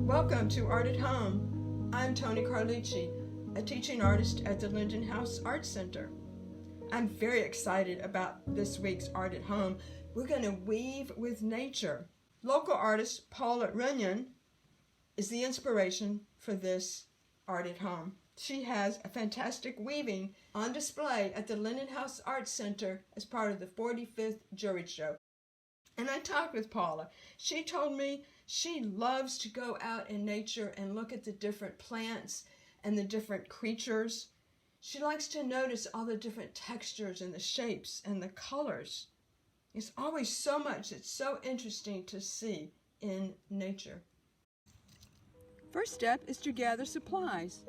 Welcome to Art at Home. I'm Toni Carlucci, a teaching artist at the Lyndon House Arts Center. I'm very excited about this week's Art at Home. We're going to weave with nature. Local artist Paula Runyon is the inspiration for this Art at Home. She has a fantastic weaving on display at the Lyndon House Arts Center as part of the 45th Jury Show. And I talked with Paula. She told me she loves to go out in nature and look at the different plants and the different creatures. She likes to notice all the different textures and the shapes and the colors. It's always so much that's so interesting to see in nature. First step is to gather supplies.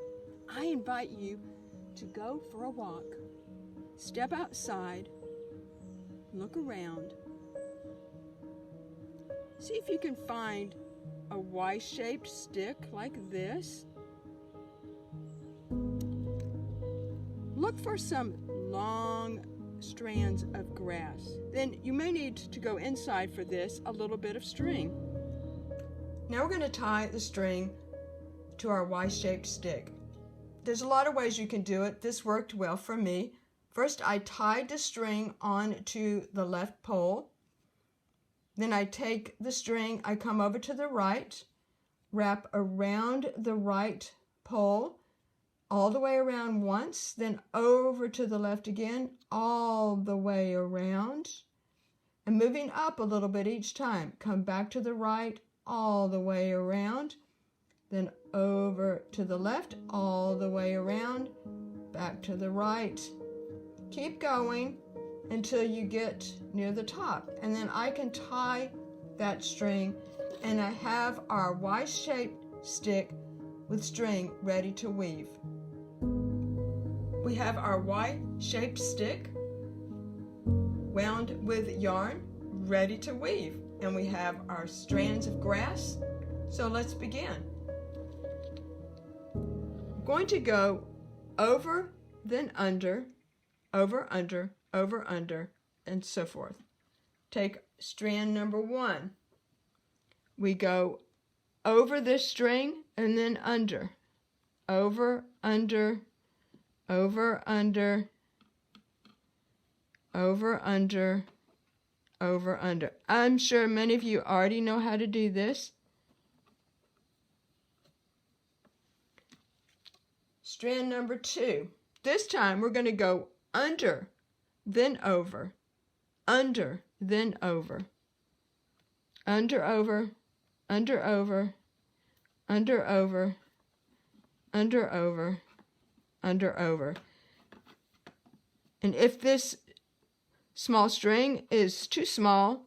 I invite you to go for a walk. Step outside, look around. See if you can find a Y-shaped stick like this. Look for some long strands of grass. Then you may need to go inside for this, a little bit of string. Now we're going to tie the string to our Y-shaped stick. There's a lot of ways you can do it. This worked well for me. First, I tied the string onto the left pole. Then I take the string, I come over to the right, wrap around the right pole, all the way around once, then over to the left again, all the way around, and moving up a little bit each time. Come back to the right, all the way around, then over to the left, all the way around, back to the right. Keep going until you get near the top, and then I can tie that string, and I have our Y-shaped stick with string ready to weave. We have our Y-shaped stick wound with yarn ready to weave, and we have our strands of grass. So let's begin. I'm going to go over, then under, over, under, over, under, and so forth. Take strand number 1. We go over this string and then under. Over, under, over, under, over, under, over, under. I'm sure many of you already know how to do this. Strand number 2. This time we're going to go under, then over, under, then over, under, over, under, over, under, over, under, over, under, over. And if this small string is too small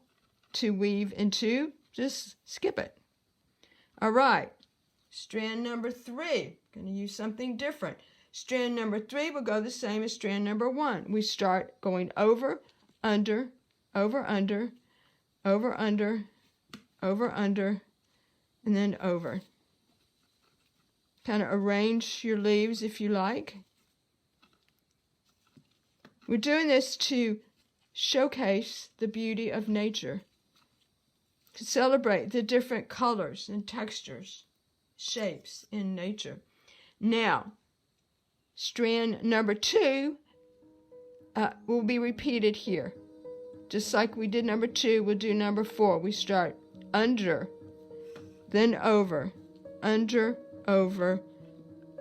to weave into, just skip it. All right, strand number 3. Going to use something different. Strand number 3 will go the same as strand number 1. We start going over, under, over, under, over, under, over, under, and then over. Kind of arrange your leaves if you like. We're doing this to showcase the beauty of nature, to celebrate the different colors and textures, shapes in nature. Now, strand number 2 will be repeated here. Just like we did number 2, we'll do number 4. We start under, then over, under, over,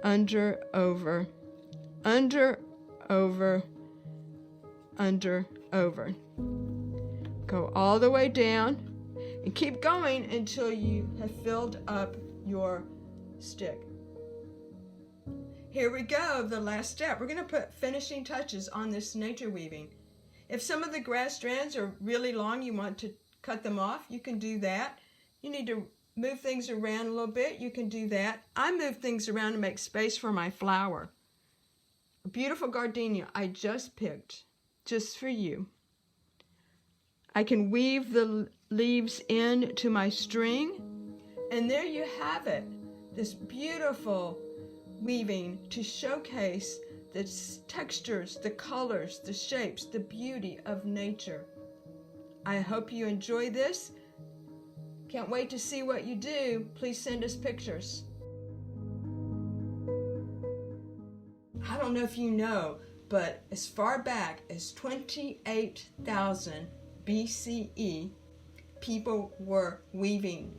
under, over, under, over, under, over. Go all the way down and keep going until you have filled up your stick. Here we go, the last step. We're going to put finishing touches on this nature weaving. If some of the grass strands are really long, you want to cut them off, you can do that. You need to move things around a little bit, you can do that. I move things around to make space for my flower. A beautiful gardenia I just picked, just for you. I can weave the leaves into my string, and there you have it, this beautiful weaving to showcase the textures, the colors, the shapes, the beauty of nature. I hope you enjoy this, Can't wait to see what you do. Please send us pictures. I don't know if you know, but as far back as 28,000 BCE, people were weaving.